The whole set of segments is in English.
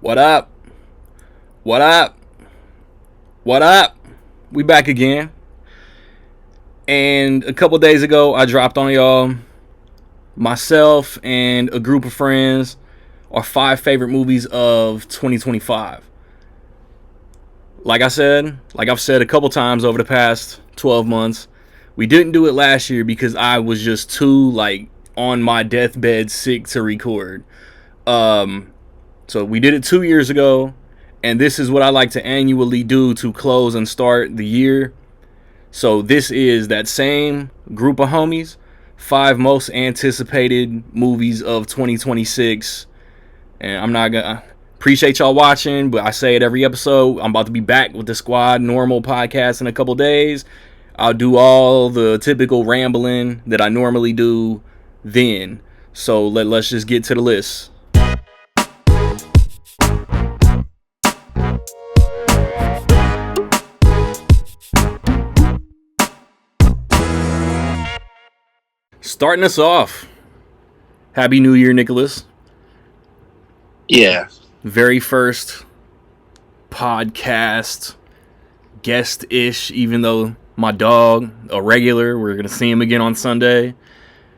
What up? What up? What up? We back again. And a couple days ago, I dropped on y'all, myself and a group of friends, our 5 favorite movies of 2025. Like I've said a couple times over the past 12 months, we didn't do it last year because I was just too, on my deathbed sick to record. So we did it 2 years ago, and this is what I like to annually do to close and start the year. So this is that same group of homies, 5 most anticipated movies of 2026. And I'm not gonna appreciate y'all watching, but I say it every episode. I'm about to be back with the Squad Normal podcast in a couple days. I'll do all the typical rambling that I normally do then. So let's just get to the list. Starting us off, Happy New Year, Nicholas. Yeah. Very first podcast guest-ish, even though my dog, a regular, we're going to see him again on Sunday.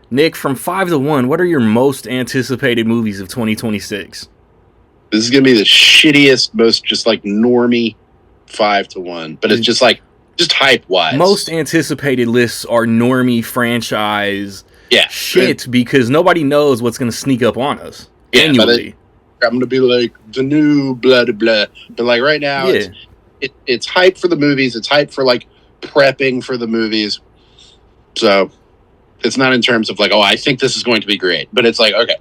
Nick, from 5 to 1, what are your most anticipated movies of 2026? This is going to be the shittiest, most just normie 5 to 1. But it's just hype-wise. Most anticipated lists are normie franchise shit and, because nobody knows what's going to sneak up on us annually. I'm going to be like, the new blah, blah, blah. But right now, it's hype for the movies. It's hype for prepping for the movies. So it's not in terms of I think this is going to be great. But it's okay.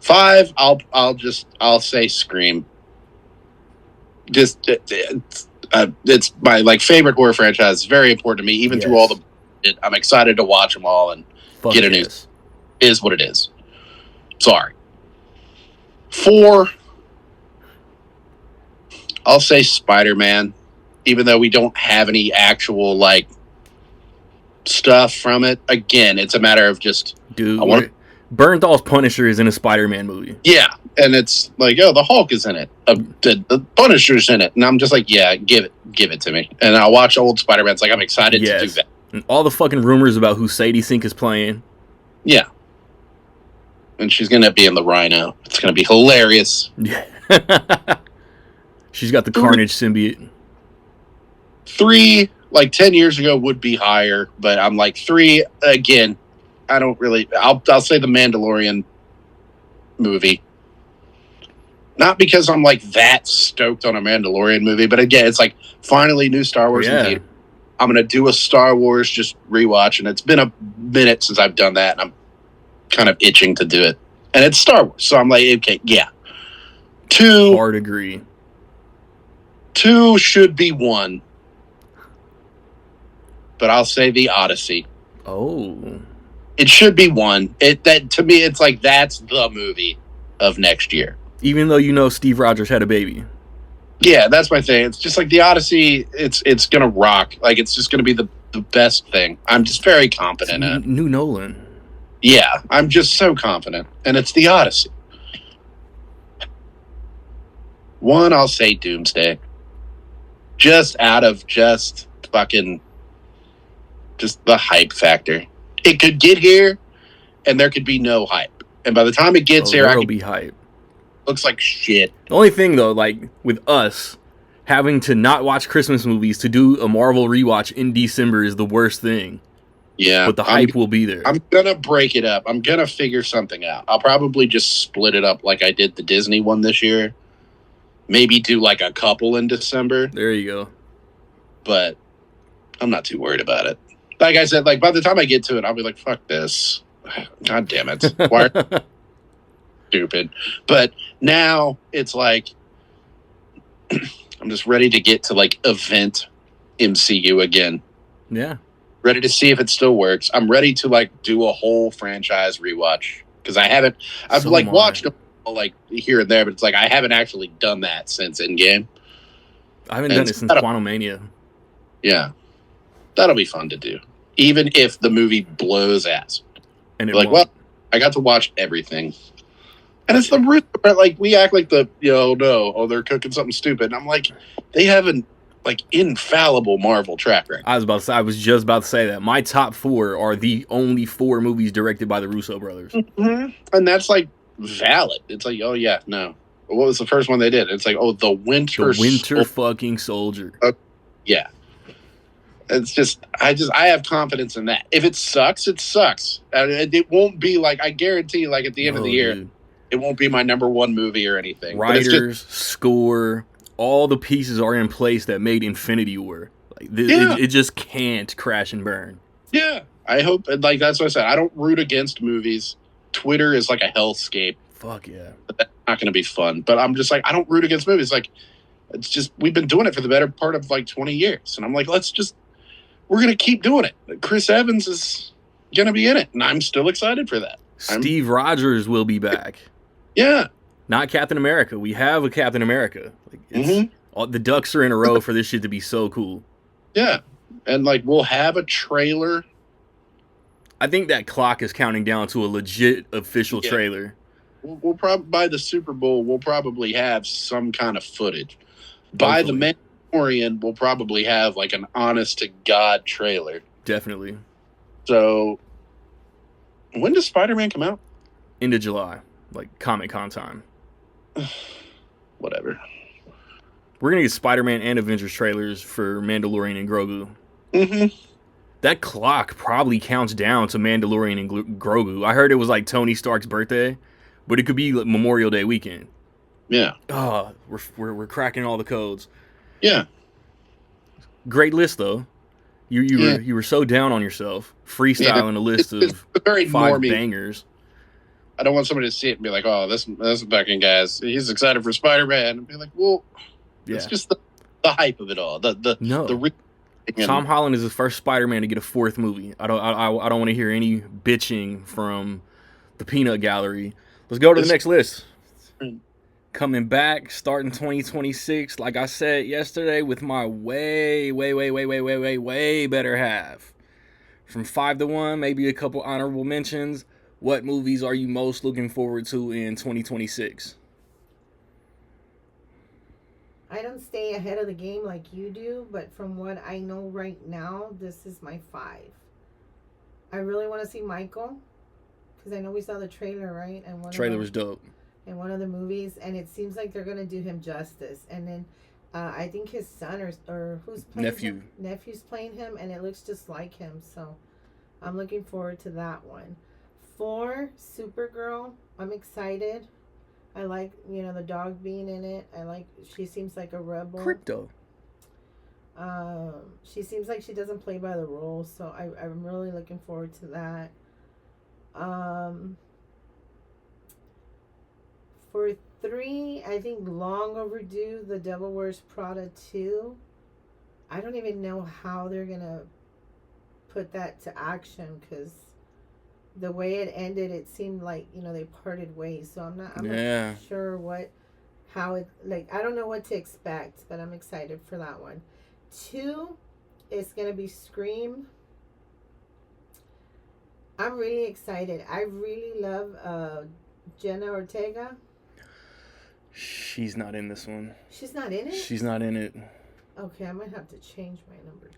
5, I'll say Scream. It's my favorite horror franchise. It's very important to me, even through all the. I'm excited to watch them all and get a new. Is what it is. Sorry. 4, I'll say Spider-Man, even though we don't have any actual stuff from it. Again, it's a matter of just Bernthal's Punisher is in a Spider-Man movie. Yeah, and it's the Hulk is in it. The Punisher's in it. And I'm just give it to me. And I'll watch old Spider-Man. It's I'm excited to do that. And all the fucking rumors about who Sadie Sink is playing. Yeah. And she's going to be in the Rhino. It's going to be hilarious. Yeah. She's got the Carnage symbiote. 3, 10 years ago would be higher. But I'm 3, again, I don't really. I'll say the Mandalorian movie, not because I'm that stoked on a Mandalorian movie, but again, it's finally new Star Wars in theater. I'm gonna do a Star Wars just rewatch, and it's been a minute since I've done that, and I'm kind of itching to do it. And it's Star Wars, so I'm okay, yeah. 2, hard agree. 2 should be 1, but I'll say the Odyssey. Oh. It should be 1. That to me, it's that's the movie of next year. Even though Steve Rogers had a baby. Yeah, that's my thing. It's just the Odyssey. It's gonna rock. It's just gonna be the best thing. I'm just very confident in it. New Nolan. Yeah, I'm just so confident, and it's the Odyssey. 1, I'll say Doomsday. Just out of fucking the hype factor. It could get here, and there could be no hype. And by the time it gets here, there'll be hype. Looks like shit. The only thing, though, with us having to not watch Christmas movies to do a Marvel rewatch in December is the worst thing. Yeah. But the hype will be there. I'm going to break it up. I'm going to figure something out. I'll probably just split it up like I did the Disney one this year. Maybe do a couple in December. There you go. But I'm not too worried about it. Like I said, by the time I get to it, I'll be fuck this. God damn it. Why? Stupid. But now it's I'm just ready to get to event MCU again. Yeah. Ready to see if it still works. I'm ready to do a whole franchise rewatch because I've watched them here and there, but it's I haven't actually done that since Endgame. I haven't done it since Quantumania. Yeah. That'll be fun to do. Even if the movie blows ass. And well, I got to watch everything. And it's the Russo But like we act like they're cooking something stupid. And I'm like, they have an like infallible Marvel track record. I was just about to say that. My top 4 are the only 4 movies directed by the Russo brothers. Mm-hmm. And that's like valid. It's like, oh yeah, no. What was the first one they did? It's like, oh, the Winter fucking Soldier. Yeah. It's just I have confidence in that. If it sucks, it sucks. It won't be like, I guarantee, like at the end of the year, dude, it won't be my number 1 movie or anything. Writers, score, all the pieces are in place that made Infinity War. Like it just can't crash and burn. Yeah, I hope. Like that's what I said. I don't root against movies. Twitter is like a hellscape. Fuck yeah. But that's not going to be fun. But I'm just like, I don't root against movies. Like, it's just, we've been doing it for the better part of like 20 years. And I'm like, we're going to keep doing it. Chris Evans is going to be in it. And I'm still excited for that. Steve Rogers will be back. Yeah. Not Captain America. We have a Captain America. Like all, the ducks are in a row for this shit to be so cool. Yeah. And like, we'll have a trailer. I think that clock is counting down to a legit official trailer. We'll probably, by the Super Bowl, we'll probably have some kind of footage. By the Mandalorian, we'll probably have like an honest to God trailer. Definitely. So, when does Spider-Man come out? End of July, like Comic-Con time. Whatever. We're gonna get Spider-Man and Avengers trailers for Mandalorian and Grogu. Mm-hmm. That clock probably counts down to Mandalorian and Grogu. I heard it was like Tony Stark's birthday, but it could be like Memorial Day weekend. Yeah. Oh, we're cracking all the codes. Yeah. Great list though. You were so down on yourself, freestyling a list of very 5 normie bangers. I don't want somebody to see it and be like, "Oh, this fucking guy's he's excited for Spider-Man," and be like, "Well, it's just the hype of it all." Tom Holland is the first Spider-Man to get a 4th movie. I don't want to hear any bitching from the peanut gallery. Let's go to the next list. Coming back, starting 2026, like I said yesterday, with my way better half. From 5 to 1, maybe a couple honorable mentions. What movies are you most looking forward to in 2026? I don't stay ahead of the game like you do, but from what I know right now, this is my 5. I really want to see Michael, because I know we saw the trailer, right? And trailer was dope. In one of the movies, and it seems like they're gonna do him justice. And then I think his son or who's playing him? Nephew's playing him, and it looks just like him. So I'm looking forward to that one. 4, Supergirl. I'm excited. I like, the dog being in it. She seems like a rebel. Crypto. She seems like she doesn't play by the rules, so I'm really looking forward to that. For 3, I think long overdue, The Devil Wears Prada 2. I don't even know how they're going to put that to action, because the way it ended, it seemed like, they parted ways. So I'm not sure how it, I don't know what to expect, but I'm excited for that one. 2 is going to be Scream. I'm really excited. I really love Jenna Ortega. She's not in this one. She's not in it? She's not in it. Okay, I might have to change my number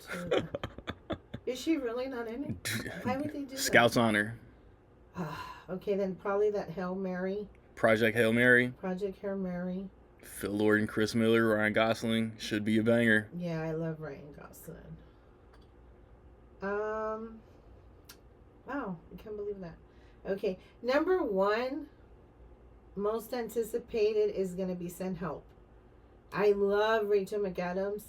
2. Is she really not in it? Why would they do Scouts Honor. Okay, then probably that Hail Mary. Project Hail Mary. Phil Lord and Chris Miller, Ryan Gosling. Should be a banger. Yeah, I love Ryan Gosling. Wow, I can't believe that. Okay, number 1... most anticipated is going to be Send Help. I love Rachel McAdams.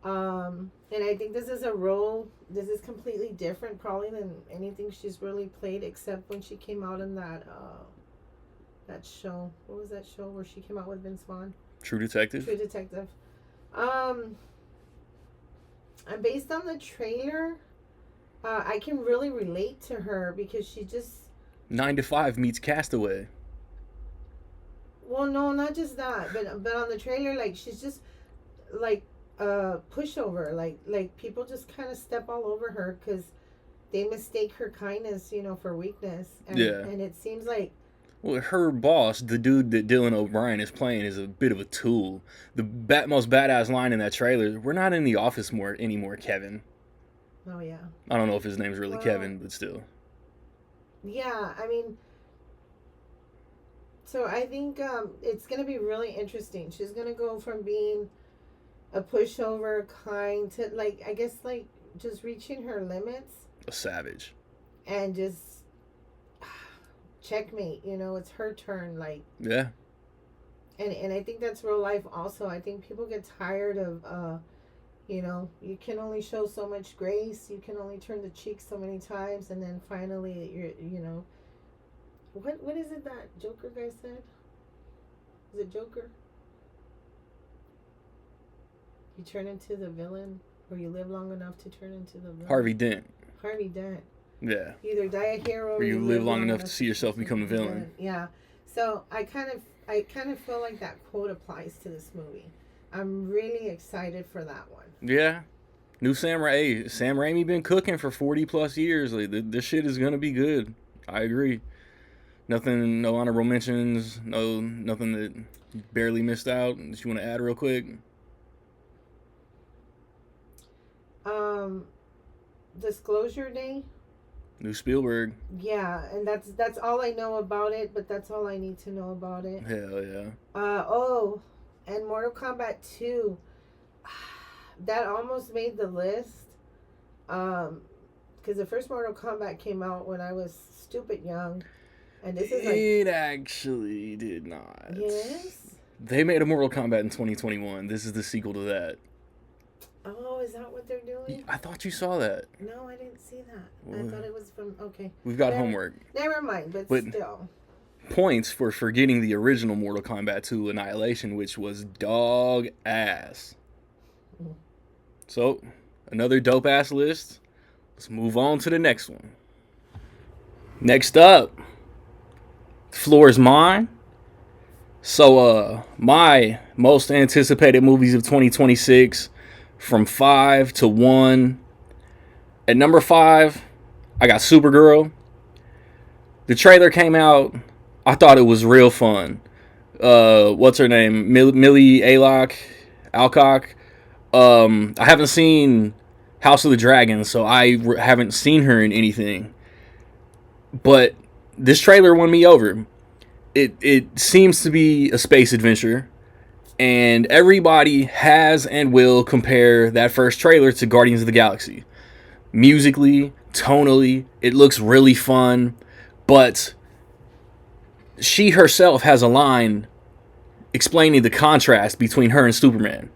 And I think this is completely different probably than anything she's really played, except when she came out in that show. What was that show where she came out with Vince Vaughn? True Detective. And based on the trailer, I can really relate to her, because she just... 9 to 5 meets Castaway. Well, no, not just that, but on the trailer, she's just pushover, like people just kind of step all over her because they mistake her kindness, for weakness, and it seems like Well, her boss, the dude that Dylan O'Brien is playing, is a bit of a tool. The most badass line in that trailer: "We're not in the office more anymore, Kevin." Oh yeah. I don't know if his name's really Well, Kevin, but still. Yeah, I mean, so I think it's gonna be really interesting. She's gonna go from being a pushover kind to like I guess like just reaching her limits A savage. and just checkmate. You know, it's her turn. Like, Yeah. and I think that's real life. Also, I think people get tired of you know, you can only show so much grace. You can only turn the cheek so many times, and then finally, you know, what is it that Joker guy said? Is it Joker? You turn into the villain, or you live long enough to turn into the villain. Harvey Dent. Harvey Dent. Yeah. You either die a hero, Or you live long enough to see yourself become the villain. Yeah. So I kind of feel like that quote applies to this movie. I'm really excited for that one. Yeah. New Sam Raimi been cooking for 40 plus years. Like, this shit is gonna be good. I agree. Nothing, no honorable mentions, nothing that you barely missed out that you want to add real quick. Disclosure Day. New Spielberg. Yeah, and that's all I know about it, but that's all I need to know about it. Hell yeah. Oh, and Mortal Kombat 2. That almost made the list. Because the first Mortal Kombat came out when I was stupid young. And this is like... It actually did not. Yes? They made a Mortal Kombat in 2021. This is the sequel to that. Oh, is that what they're doing? I thought you saw that. No, I didn't see that. Well, I thought it was from... Okay. We've got homework. Never mind, but still. Points for forgetting the original Mortal Kombat 2 Annihilation, which was dog ass. So, another dope ass list. Let's move on to the next one. Next up, the floor is mine. So, my most anticipated movies of 2026 from 5 to 1. At number 5, I got Supergirl. The trailer came out. I thought it was real fun. What's her name? Millie Alcock. I haven't seen House of the Dragon, so I haven't seen her in anything. But this trailer won me over. It seems to be a space adventure, and everybody has and will compare that first trailer to Guardians of the Galaxy. Musically, tonally, it looks really fun, but she herself has a line explaining the contrast between her and Superman.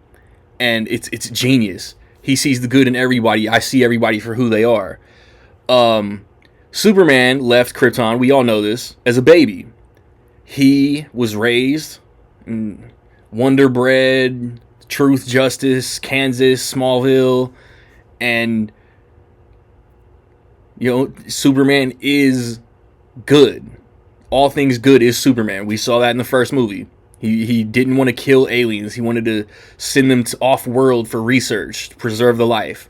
And it's genius. He sees the good in everybody. I see everybody for who they are. Superman left Krypton, we all know this, as a baby. He was raised in Wonder Bread, Truth, Justice, Kansas, Smallville, and Superman is good. All things good is Superman. We saw that in the first movie. He didn't want to kill aliens. He wanted to send them off-world for research, to preserve the life.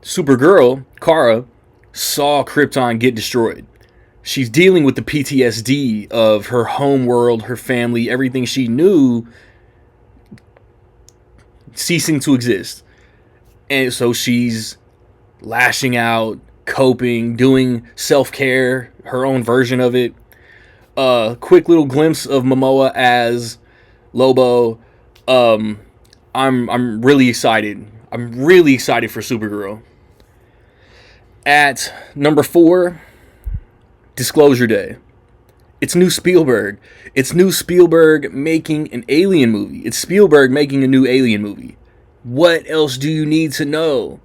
Supergirl, Kara, saw Krypton get destroyed. She's dealing with the PTSD of her home world, her family, everything she knew ceasing to exist. And so she's lashing out, coping, doing self-care, her own version of it. Quick little glimpse of Momoa as Lobo. I'm really excited. I'm really excited for Supergirl. At number 4, Disclosure Day. It's new Spielberg. It's new Spielberg making an Alien movie. It's Spielberg making a new Alien movie. What else do you need to know?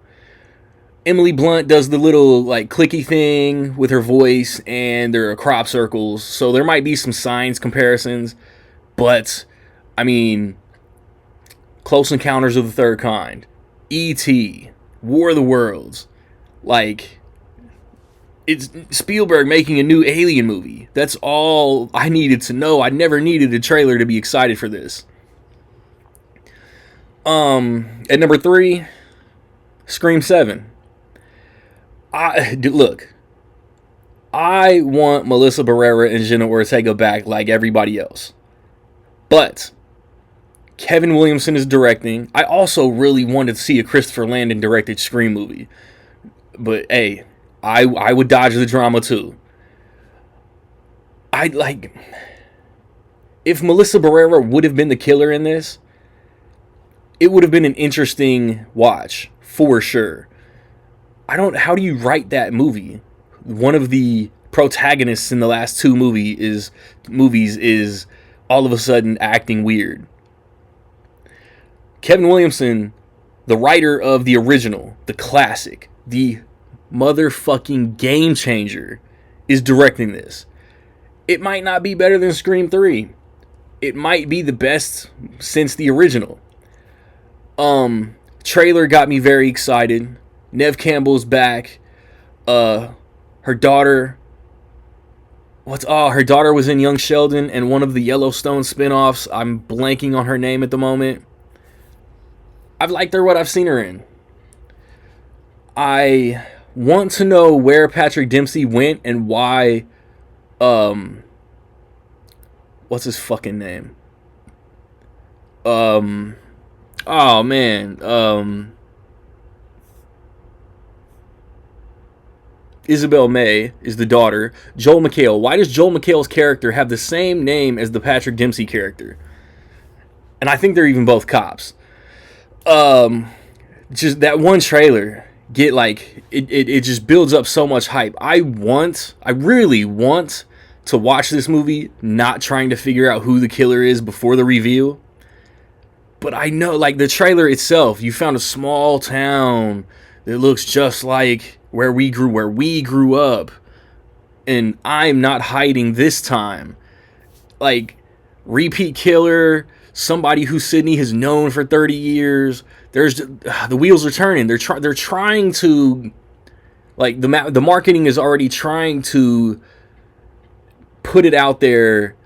Emily Blunt does the little like clicky thing with her voice, and there are crop circles, so there might be some science comparisons, but I mean, Close Encounters of the Third Kind, E.T., War of the Worlds, like, it's Spielberg making a new Alien movie. That's all I needed to know. I never needed a trailer to be excited for this. At number 3, Scream 7. Look, I want Melissa Barrera and Jenna Ortega back like everybody else. But Kevin Williamson is directing. I also really wanted to see a Christopher Landon directed Scream movie. But hey, I would dodge the drama too. If Melissa Barrera would have been the killer in this, it would have been an interesting watch for sure. How do you write that movie? One of the protagonists in the last two movies is all of a sudden acting weird. Kevin Williamson, the writer of the original, the classic, the motherfucking game changer, is directing this. It might not be better than Scream 3. It might be the best since the original. Trailer got me very excited. Neve Campbell's back. Her daughter was in Young Sheldon and one of the Yellowstone spinoffs. I'm blanking on her name at the moment. I've liked her what I've seen her in. I want to know where Patrick Dempsey went and why what's his fucking name? Oh man. Isabel May is the daughter. Joel McHale. Why does Joel McHale's character have the same name as the Patrick Dempsey character? And I think they're even both cops. Just that one trailer, it just builds up so much hype. I really want to watch this movie, not trying to figure out who the killer is before the reveal. But I know, like, the trailer itself, you found a small town that looks just like where we grew up. And I'm not hiding this time. Like, repeat killer, somebody who Sydney has known for 30 years. The wheels are turning. They're trying to, like, the marketing is already trying to put it out there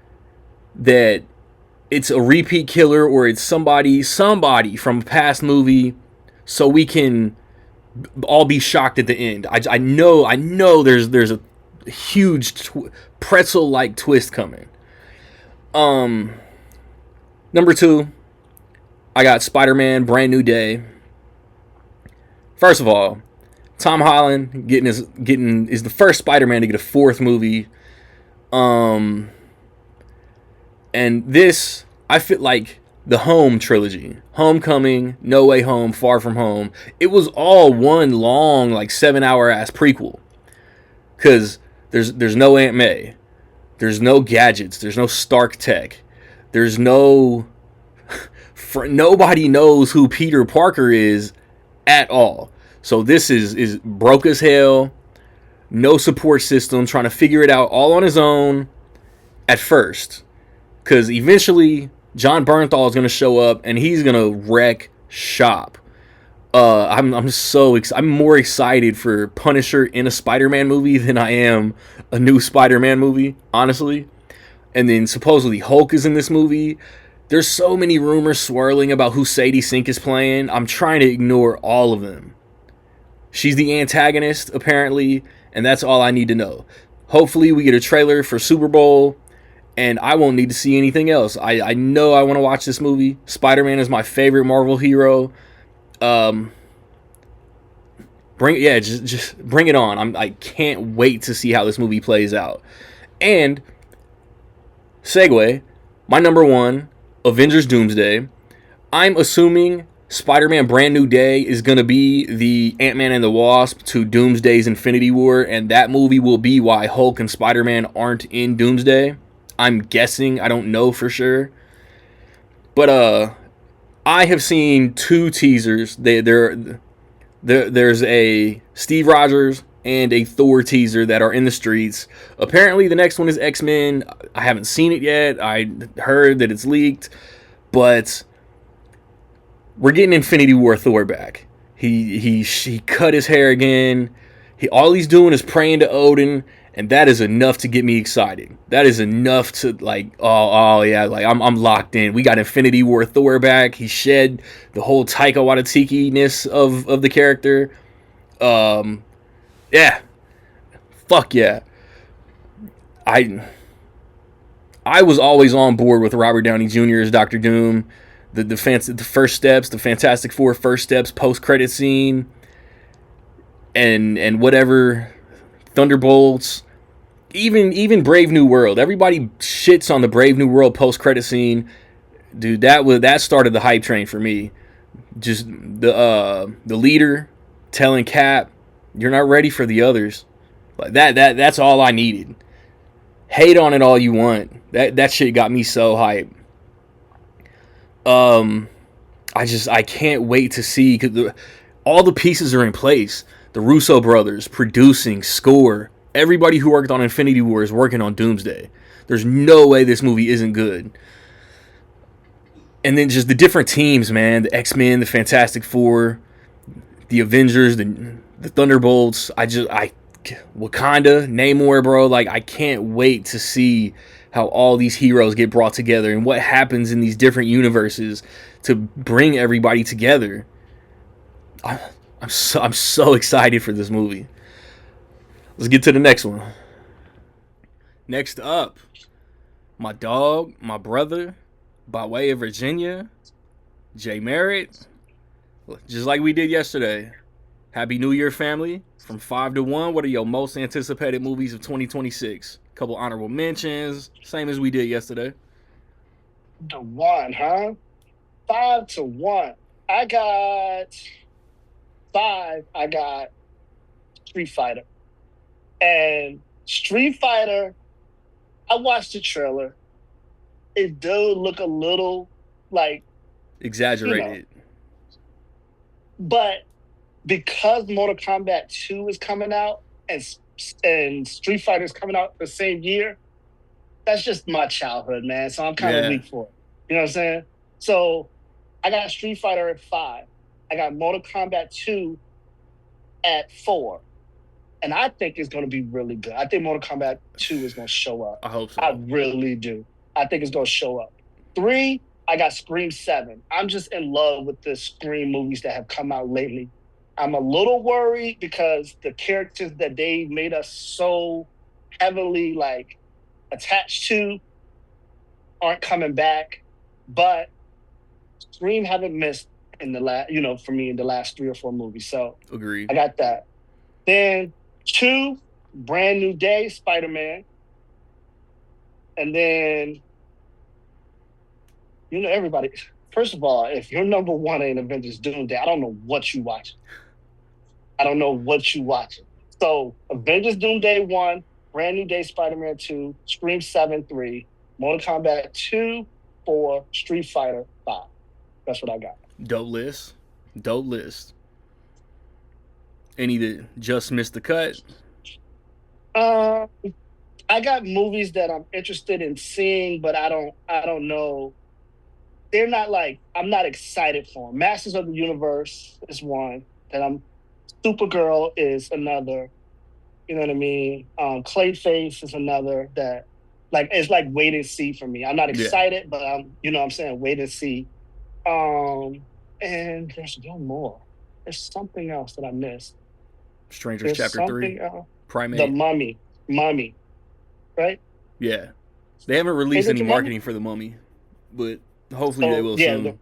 that it's a repeat killer or it's somebody from a past movie, so we can all be shocked at the end. I know there's a huge pretzel-like twist coming. Number 2, I got Spider-Man Brand New Day. First of all, Tom Holland is the first Spider-Man to get a 4th movie. And this, I feel like the Home trilogy, Homecoming, No Way Home, Far From Home, it was all one long, like, 7-hour ass prequel. Cause there's no Aunt May, there's no gadgets, there's no Stark tech, there's no nobody knows who Peter Parker is at all. So this is broke as hell, no support system, trying to figure it out all on his own at first. Because eventually John Bernthal is going to show up and he's going to wreck shop. I'm more excited for Punisher in a Spider-Man movie than I am a new Spider-Man movie, honestly. And then supposedly Hulk is in this movie. There's so many rumors swirling about who Sadie Sink is playing. I'm trying to ignore all of them. She's the antagonist, apparently, and that's all I need to know. Hopefully we get a trailer for Super Bowl, and I won't need to see anything else. I know I want to watch this movie. Spider-Man is my favorite Marvel hero. Just bring it on. I can't wait to see how this movie plays out. And segue, my number 1, Avengers Doomsday. I'm assuming Spider-Man Brand New Day is going to be the Ant-Man and the Wasp to Doomsday's Infinity War, and that movie will be why Hulk and Spider-Man aren't in Doomsday. I'm guessing. I don't know for sure. But I have seen 2 teasers. There's a Steve Rogers and a Thor teaser that are in the streets. Apparently the next one is X-Men. I haven't seen it yet. I heard that it's leaked. But we're getting Infinity War Thor back. He cut his hair again. All he's doing is praying to Odin, and that is enough to get me excited. That is enough to, like, oh yeah, like I'm locked in. We got Infinity War Thor back. He shed the whole Taika Waititi-ness of the character. Yeah. Fuck yeah. I was always on board with Robert Downey Jr. as Doctor Doom. The first steps, the Fantastic Four first steps, post credit scene, and whatever, Thunderbolts, even Brave New World. Everybody shits on the Brave New World post credit scene, dude. That started the hype train for me. Just the leader telling Cap, "You're not ready for the others." Like that's all I needed. Hate on it all you want. That shit got me so hyped. I can't wait to see, because all the pieces are in place. The Russo brothers producing, score, everybody who worked on Infinity War is working on Doomsday. There's no way this movie isn't good. And then just the different teams, man. The X-Men, the Fantastic Four, the Avengers, the Thunderbolts. Wakanda, Namor, bro. Like, I can't wait to see how all these heroes get brought together and what happens in these different universes to bring everybody together. I'm so excited for this movie. Let's get to the next one. Next up, my dog, my brother, by way of Virginia, Jay Merritt. Just like we did yesterday. Happy New Year, family. From 5 to 1, what are your most anticipated movies of 2026? Couple honorable mentions, same as we did yesterday. The one, huh? 5 to 1. I got 5. I got Street Fighter. And Street Fighter, I watched the trailer. It does look a little like exaggerated. But because Mortal Kombat 2 is coming out and Street Fighter is coming out the same year, that's just my childhood, man. So I'm kind of weak for it. You know what I'm saying? So I got Street Fighter at 5. I got Mortal Kombat 2 at 4. And I think it's going to be really good. I think Mortal Kombat 2 is going to show up. I hope so. I really do. I think it's going to show up. 3, I got Scream 7. I'm just in love with the Scream movies that have come out lately. I'm a little worried because the characters that they made us so heavily like attached to aren't coming back. But Scream haven't missed in the last, for me in the last 3 or 4 movies. So agreed. I got that. Then 2, Brand New Day, Spider-Man. And then, everybody. First of all, if your number 1 ain't Avengers Doomsday, I don't know what you watching. So Avengers Doomsday 1, Brand New Day, Spider-Man 2, Scream 7, 3, Mortal Kombat 2, 4, Street Fighter 5. That's what I got. Dope list. Any that just missed the cut? I got movies that I'm interested in seeing, but I don't know. They're not like, I'm not excited for them. Masters of the Universe is one that Supergirl is another. You know what I mean? Clayface is another that, like, it's like wait and see for me. I'm not excited, but I'm, what I'm saying, wait and see. And there's one more. There's something else that I missed. Strangers Chapter 3. Primate. The Mummy. Right? Yeah. They haven't released any marketing for the Mummy, but hopefully they will soon.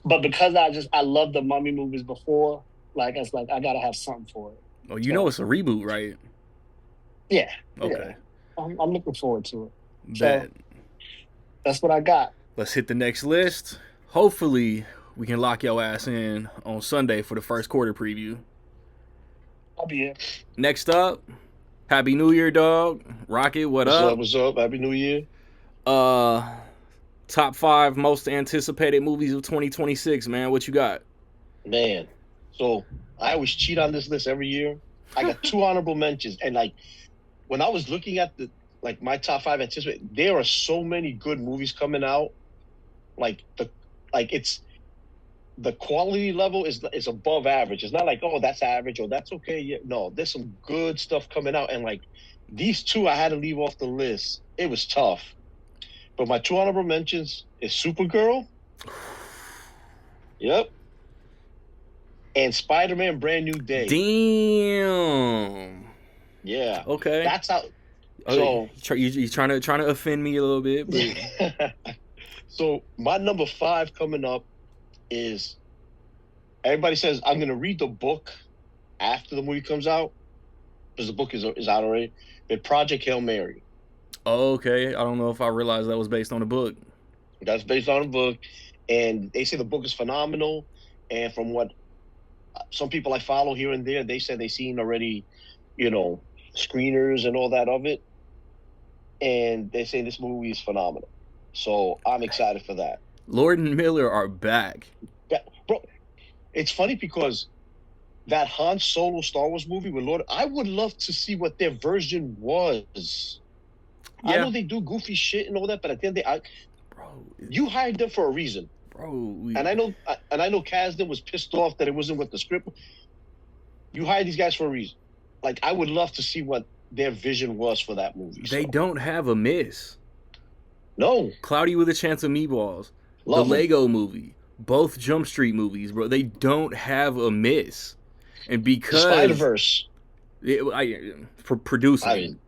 But because I love the Mummy movies before, like, it's like I gotta have something for it. Oh, know it's a reboot, right? Yeah. Okay. Yeah. I'm looking forward to it. Bet. So, that's what I got. Let's hit the next list. Hopefully, we can lock your ass in on Sunday for the first quarter preview. I'll be here. Next up, Happy New Year, dog. Rocket, what's up? What's up? Happy New Year. Top 5 most anticipated movies of 2026, man. What you got? Man, so I always cheat on this list every year. I got 2 honorable mentions, and like when I was looking at my top 5 anticipated, there are so many good movies coming out. It's the quality level is above average. It's not like, oh, that's average or that's okay. Yeah, no, there's some good stuff coming out, and like these 2 I had to leave off the list. It was tough. But my 2 honorable mentions is Supergirl. Yep. And Spider-Man Brand New Day. Damn. Yeah. Okay. That's how So you trying to offend me a little bit, but so my number 5 coming up is, everybody says I'm gonna read the book after the movie comes out, because the book is out already. But Project Hail Mary. okay. I don't know if I realized that was based on a book. That's based on a book, and they say the book is phenomenal. And from what some people I follow here and there, they said they seen already, screeners and all that of it, and they say this movie is phenomenal. So I'm excited for that. Lord and Miller are back. Bro, it's funny because that Han Solo Star Wars movie with Lord, I would love to see what their version was. I know they do goofy shit and all that, but at the end of the day, bro, you hired them for a reason, bro. And I know Kasdan was pissed off that it wasn't with the script. You hired these guys for a reason. Like, I would love to see what their vision was for that movie. They don't have a miss. No. Cloudy with a Chance of Meatballs, the Lego movie, both Jump Street movies, bro. They don't have a miss, and because Spider-Verse, for producing.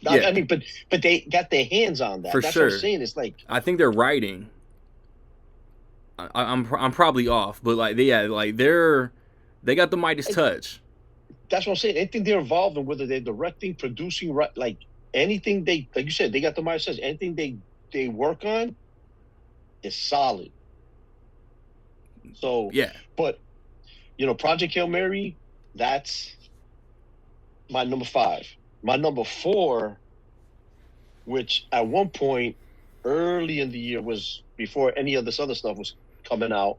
I mean, but they got their hands on that. For That's sure. what I'm saying. It's like, I think they're writing. I'm probably off, but like they got the Midas touch. That's what I'm saying. Anything they're involved in, whether they're directing, producing, like anything like you said, they got the Midas touch. Anything they work on is solid. So yeah, but Project Hail Mary, that's my number 5. My number 4, which at one point early in the year, was before any of this other stuff was coming out,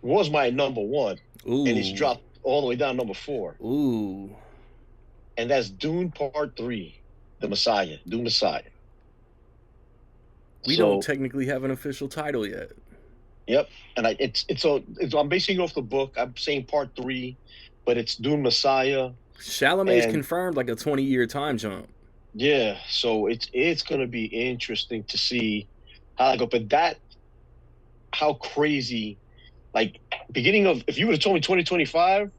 was my number 1. Ooh. And it's dropped all the way down number 4. Ooh. And that's Dune Part 3, The Messiah, Dune Messiah. We don't technically have an official title yet. Yep, and I'm basing it off the book. I'm saying Part 3, but it's Dune Messiah. Chalamet's confirmed like a 20-year time jump. Yeah, so it's gonna be interesting to see how that goes. But how crazy, like, beginning of, if you would have told me 2025,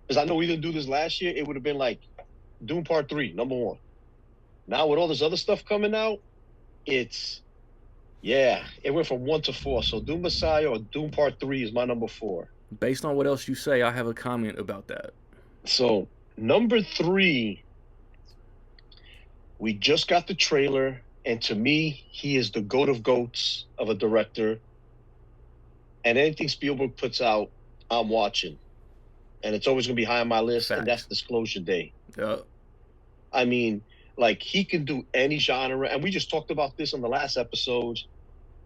because I know we didn't do this last year, it would have been like Dune Part 3, number 1. Now with all this other stuff coming out, it went from 1 to 4. So Dune Messiah or Dune Part 3 is my number 4. Based on what else you say, I have a comment about that. So number 3, we just got the trailer, and to me, he is the GOAT of GOATs of a director. And anything Spielberg puts out, I'm watching. And it's always going to be high on my list, and that's Disclosure Day. Yeah. I mean, like, he can do any genre, and we just talked about this on the last episode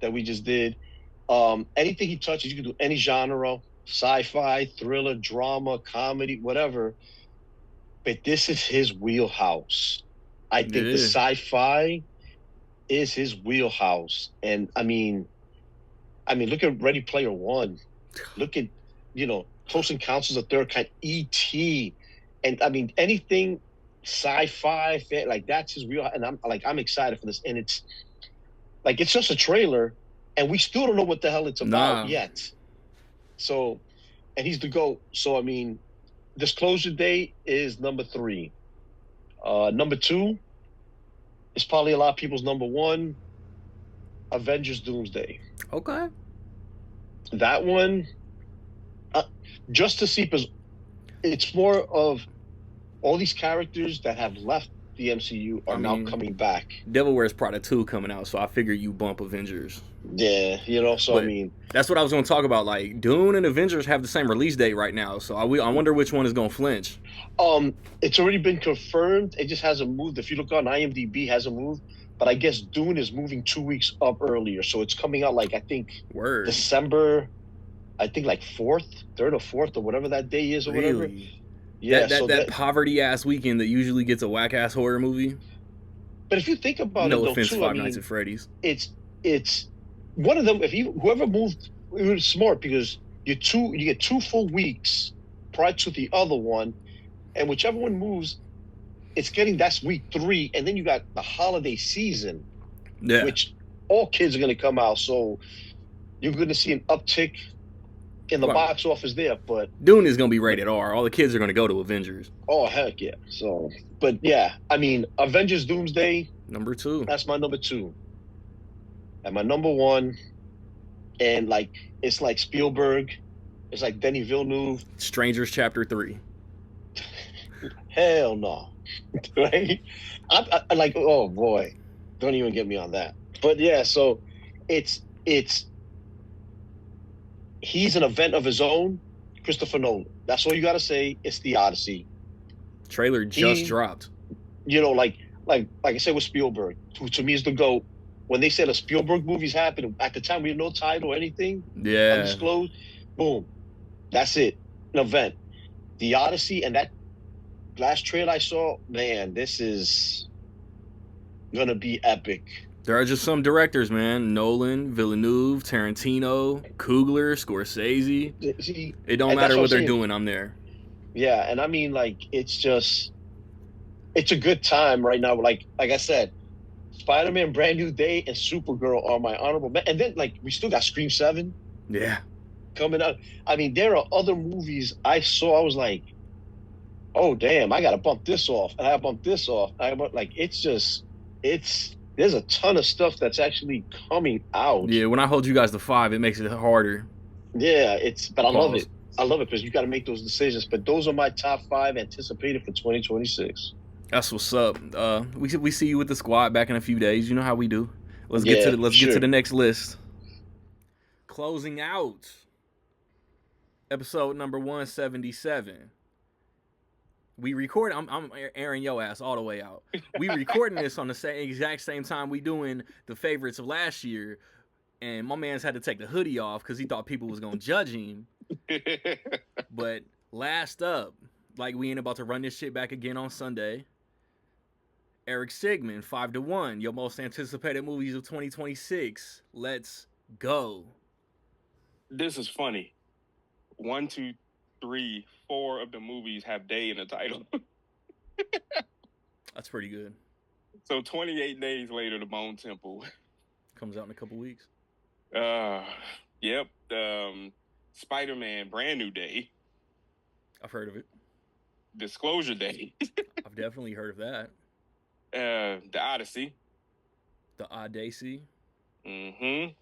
that we just did. Anything he touches, you can do any genre, sci-fi, thriller, drama, comedy, whatever. But this is his wheelhouse. I think the sci-fi is his wheelhouse. And I mean, look at Ready Player One. Look at, Close Encounters of the Third Kind, E.T. And I mean, anything sci-fi, like, that's his wheelhouse. And I'm excited for this. And it's just a trailer, and we still don't know what the hell it's about yet. So, and he's the GOAT. So, I mean, Disclosure Day is number 3. Number 2 is probably a lot of people's number 1, Avengers Doomsday. Okay. That one, just to see, because it's more of all these characters that have left the MCU are now coming back. Devil Wears Prada 2 coming out, so I figure you bump Avengers. Yeah, so but I mean, that's what I was going to talk about. Like, Dune and Avengers have the same release date right now, so I wonder which one is going to flinch. It's already been confirmed. It just hasn't moved. If you look on IMDb, it hasn't moved. But I guess Dune is moving 2 weeks up earlier, so it's coming out like, I think December. I think like 3rd or 4th or whatever that day is or whatever. Yeah, that poverty ass weekend that usually gets a whack ass horror movie. But if you think about it, no offense, Five Nights at Freddy's. It's one of them. Whoever moved, it was smart, because you get 2 full weeks prior to the other one, and whichever one moves, that's week 3, and then you got the holiday season, which all kids are going to come out. So you're going to see an uptick in the Right. box office there, but Dune is gonna be rated R. All the kids are gonna go to Avengers. oh heck yeah. So, but yeah, I mean, Avengers Doomsday, Number 2. that's my number 2. And my number 1, and like it's like Spielberg, it's like Denis Villeneuve. Strangers Chapter 3. Hell no. Right? I like, oh boy, don't even get me on that. But yeah, so it's he's an event of his own. Christopher Nolan. That's all you got to say. It's the Odyssey. Trailer just He- dropped. You know, like I said with Spielberg, who to me is the GOAT. When they said a Spielberg movie's happening, at the time we had no title or anything Yeah. undisclosed. Boom, that's it. An event. The Odyssey, and that last trailer I saw, man, this is gonna be epic. There are just some directors, man. Nolan, Villeneuve, Tarantino, Coogler, Scorsese. See, It don't And that's matter what what I'm they're saying. doing, I'm there. yeah, and I mean, like, it's a good time right now. Like I said, Spider-Man, Brand New Day, and Supergirl are my honorable. And then, like, we still got Scream 7 Yeah. coming out. I mean, there are other movies I saw. I was like, oh damn, I gotta bump this off, and I bump this off. There's a ton of stuff that's actually coming out. Yeah, when I hold you guys to 5, it makes it harder. Yeah, but I love Pause. it. I love it because you got to make those decisions. But those are my top 5 anticipated for 2026. That's what's up. We see you with the squad back in a few days. You know how we do. Let's get Yeah, to sure. the next list. Closing out episode number 177. We record. I'm airing your ass all the way out. We recording this on the exact same time we doing the favorites of last year, and my man's had to take the hoodie off because he thought people was gonna judge him. But last up, like we ain't about to run this shit back again on Sunday. Eric Sigmund, 5-1, your most anticipated movies of 2026. Let's go. This is funny. 1, 2, 3, 4 of the movies have day in the title. That's pretty good. So 28 days later, The Bone Temple. Comes out in a couple weeks. Yep. Spider-Man, Brand New Day. I've heard of it. Disclosure Day. I've definitely heard of that. The Odyssey. The Odyssey. Mm-hmm.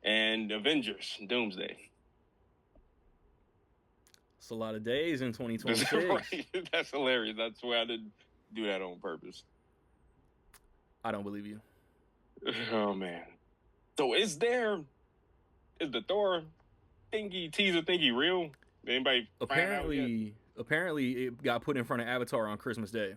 And Avengers, Doomsday. It's a lot of days in 2026. Right. That's hilarious. That's why I didn't do that on purpose. I don't believe you. Oh man. So is the Thor teaser thingy real? Anybody find out yet? Apparently it got put in front of Avatar on Christmas Day.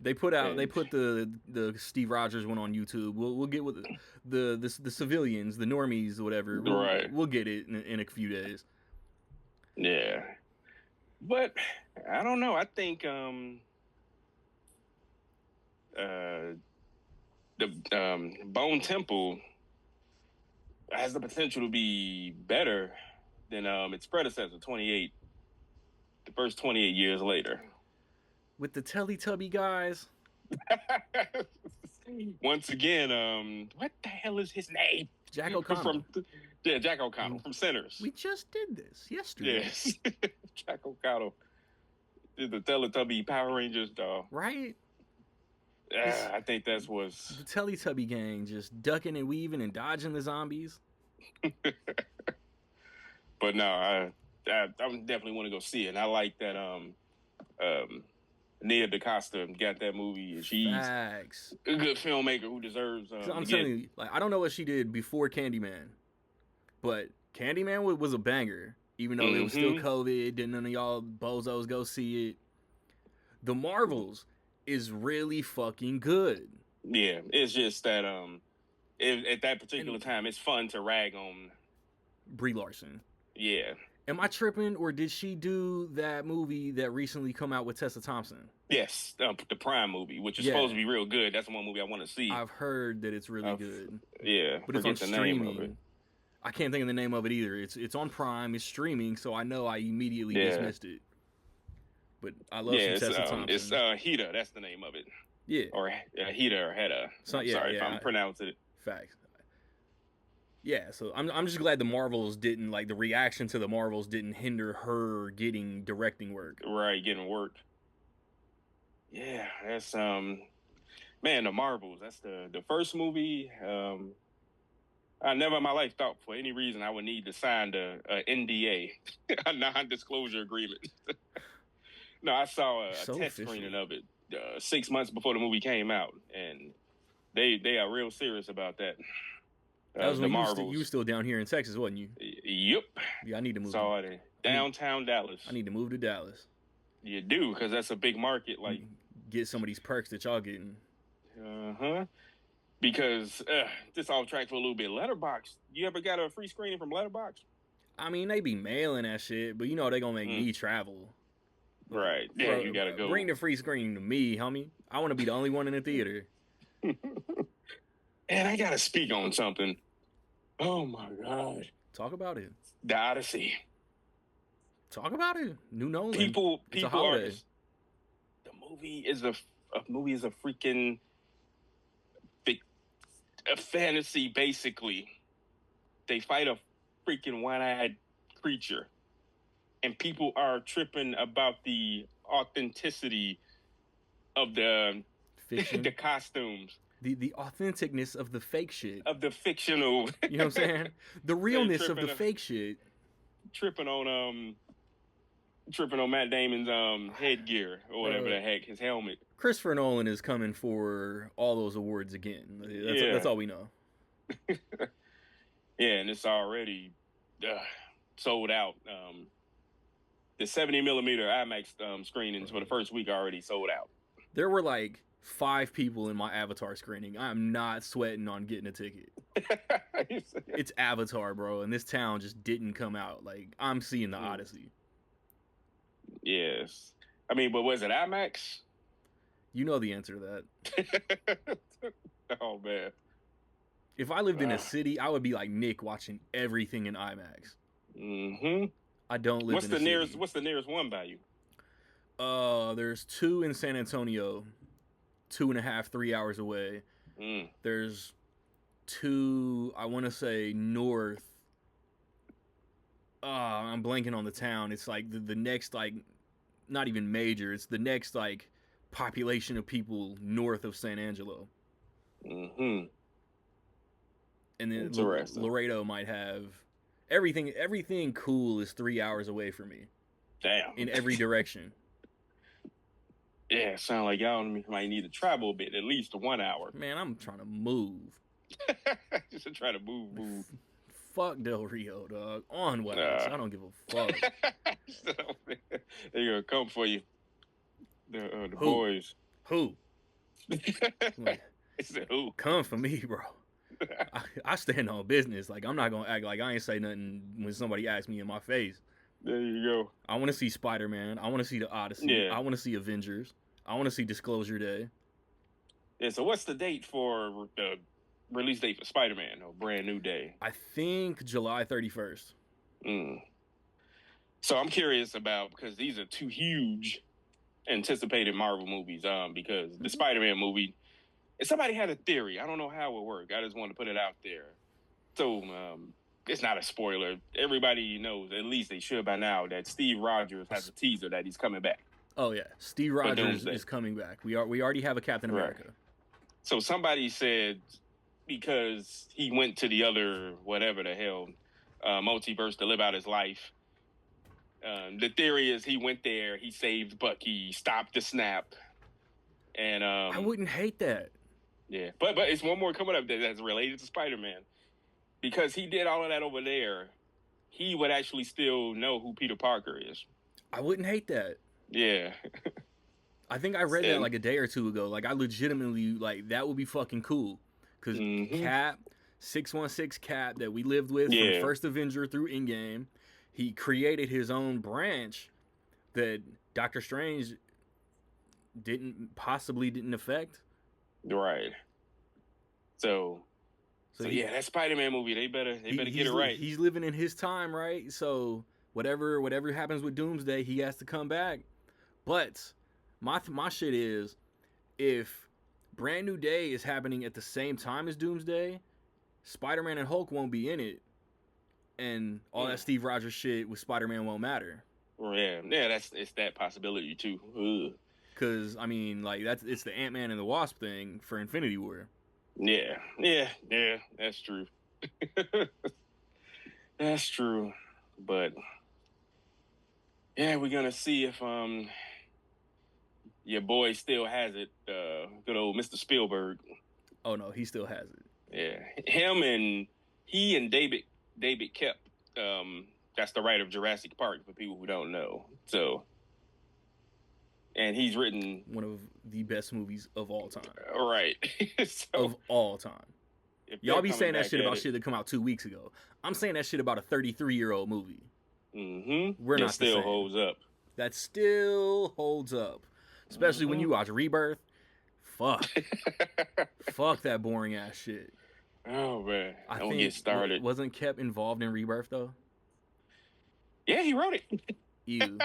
They put the Steve Rogers one on YouTube. We'll get with the civilians, the normies, whatever. Right. We'll get it in a few days. Yeah. But I don't know. I think the Bone Temple has the potential to be better than its predecessor, 28. The first 28 years later. With the Teletubby guys. Once again, what the hell is his name? Jack O'Connell. Jack O'Connell from Sinners. We just did this yesterday. Yes. Jack O'Connell. Did the Teletubby Power Rangers, dog. Right? I think that's what's... The Teletubby gang just ducking and weaving and dodging the zombies. But no, I definitely want to go see it. And I like that Nia DaCosta got that movie. And she's Facts. a good filmmaker who deserves... I'm telling you, like, I don't know what she did before Candyman, but Candyman was a banger. Even though it was still COVID, didn't none of y'all bozos go see it. The Marvels is really fucking good. Yeah, it's just that at that particular time, it's fun to rag on. Brie Larson. Yeah. Am I tripping, or did she do that movie that recently come out with Tessa Thompson? Yes, the Prime movie, which is supposed to be real good. That's the one movie I want to see. I've heard that it's really good. Yeah, but it's on the name of it. streaming. I can't think of the name of it either. It's on Prime. It's streaming, so I know I immediately dismissed it. But I love some Tessa Thompson. It's Hida. That's the name of it. Yeah. Or Hida or Hedda. So, I'm yeah, sorry yeah, if I'm pronouncing it. Facts. Yeah, so I'm just glad the Marvels didn't, like, the reaction to the Marvels didn't hinder her getting directing work. Right, getting work. Yeah, that's man, the Marvels. That's the first movie. I never in my life thought for any reason I would need to sign a NDA, a non-disclosure agreement. No, I saw a So test official. screening of it 6 months before the movie came out, and they are real serious about that. That was The when Marvels. you were still down here in Texas, wasn't you? Yep. Yeah, I need to move. Saw it in downtown Dallas. I need to move to Dallas. You do, because that's a big market. Like, get some of these perks that y'all getting. Because this off track for a little bit. Letterboxd. You ever got a free screening from Letterboxd? I mean, they be mailing that shit, but you know they gonna make me travel. Right. Yeah, Bro, you gotta go. Bring the free screening to me, homie. I want to be the only one in the theater. And I gotta speak on something. Oh my god. Talk about it. The Odyssey. Talk about it. New Nolan. People It's a are holiday. just, the movie is a freaking a fantasy. Basically, they fight a freaking one-eyed creature, and people are tripping about the authenticity of the Fiction. the costumes, the authenticness of the fake shit. of the fictional. You know what I'm saying? The realness of the tripping fake shit. tripping on Matt Damon's headgear or whatever the heck, his helmet. Christopher Nolan is coming for all those awards again. That's all we know. Yeah, and it's already sold out. The 70 millimeter IMAX screenings for the first week already sold out. There were like 5 people in my Avatar screening. I'm not sweating on getting a ticket. It's Avatar, bro, and this town just didn't come out. Like, I'm seeing the Odyssey. Yes. I mean, but was it IMAX? You know the answer to that. Oh, man. If I lived in a city, I would be like Nick watching everything in IMAX. Mm-hmm. I don't live What's in the a nearest? city. What's the nearest one by you? There's 2 in San Antonio, 2.5, 3 hours away. There's 2, I want to say, north. I'm blanking on the town. It's like the next, like, not even major. It's the next, like, population of people north of San Angelo. Mm-hmm. And then Interesting. Laredo might have everything cool is 3 hours away from me. Damn. In every direction. Yeah, sound like y'all might need to travel a bit, at least 1 hour. Man, I'm trying to move. Just to try to move. Fuck Del Rio, dog. On what else? I don't give a fuck. They're gonna come for you. The Who? boys. Who? Like, They said who? come for me, bro. I stand on business. Like, I'm not gonna act like I ain't say nothing when somebody asks me in my face. There you go. I want to see Spider-Man. I want to see the Odyssey. Yeah. I want to see Avengers. I want to see Disclosure Day. Yeah, so what's the date for the release date for Spider-Man or Brand New Day? I think July 31st. So I'm curious about, because these are 2 huge anticipated Marvel movies. Because the Spider-Man movie, and somebody had a theory. I don't know how it would work. I just want to put it out there. So it's not a spoiler. Everybody knows, at least they should by now, that Steve Rogers has a teaser that he's coming back. Oh yeah, Steve Rogers Doomsday. is coming back. We already have a Captain America. So somebody said, because he went to the other whatever the hell multiverse to live out his life. The theory is he went there, he saved Bucky, stopped the snap, and I wouldn't hate that. yeah, but it's one more coming up that's related to Spider-Man, because he did all of that over there. He would actually still know who Peter Parker is. I wouldn't hate that. Yeah. I think I read that like a day or 2 ago. Like, I legitimately, like, that would be fucking cool. Because Cap, 616 Cap that we lived with from First Avenger through Endgame, he created his own branch that Doctor Strange didn't affect. Right. So yeah, that Spider-Man movie, they better get it right. He's living in his time, right? So whatever happens with Doomsday, he has to come back. But my shit is, if Brand New Day is happening at the same time as Doomsday, Spider-Man and Hulk won't be in it, and all that Steve Rogers shit with Spider-Man won't matter. Yeah, it's that possibility too. Ugh. Cause I mean, like it's the Ant-Man and the Wasp thing for Infinity War. Yeah, that's true. That's true. But yeah, we're gonna see if your boy still has it. Good old Mr. Spielberg. Oh no, he still has it. Yeah, he and David Koepp. That's the writer of Jurassic Park for people who don't know. So, and he's written one of the best movies of all time. Right. So, of all time. Y'all be saying that shit about shit that come out 2 weeks ago. I'm saying that shit about a 33-year-old movie. Mm-hmm. We're not still holds up. That still holds up. Especially when you watch Rebirth. Fuck. Fuck that boring ass shit. Oh man. Don't get started. Wasn't Koepp involved in Rebirth though? Yeah, he wrote it. Ew.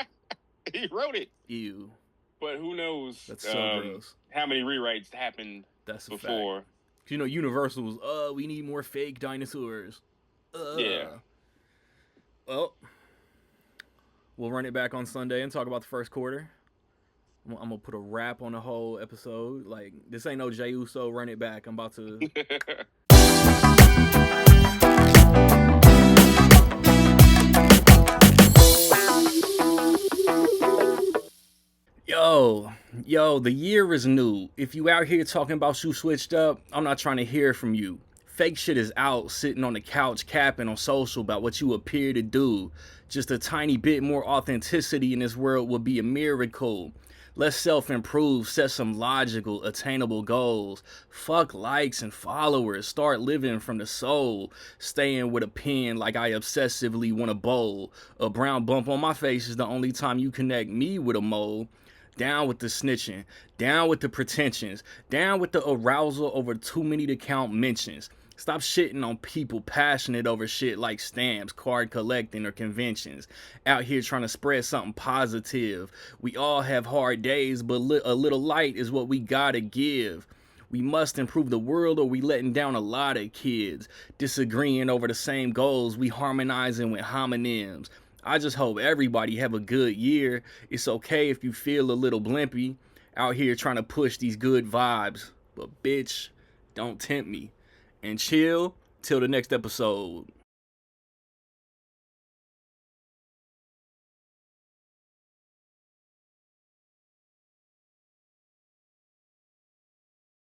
He wrote it. Ew. But who knows? That's so gross. How many rewrites happened before? Fact. You know, Universal was, we need more fake dinosaurs. Yeah. Well, we'll run it back on Sunday and talk about the first quarter. I'm going to put a wrap on the whole episode. Like, this ain't no Jey Uso, run it back. I'm about to... Yo, the year is new. If you out here talking about you switched up, I'm not trying to hear from you. Fake shit is out, sitting on the couch capping on social about what you appear to do. Just a tiny bit more authenticity in this world would be a miracle. Let's self-improve, set some logical, attainable goals. Fuck likes and followers, start living from the soul. Staying with a pen like I obsessively want to bowl. A brown bump on my face is the only time you connect me with a mole. Down with the snitching, down with the pretensions, down with the arousal over too many to count mentions. Stop shitting on people passionate over shit like stamps, card collecting, or conventions. Out here trying to spread something positive. We all have hard days, but a little light is what we gotta give. We must improve the world or we letting down a lot of kids. Disagreeing over the same goals, we harmonizing with homonyms. I just hope everybody have a good year. It's okay if you feel a little blimpy. Out here trying to push these good vibes. But bitch, don't tempt me. And chill till the next episode.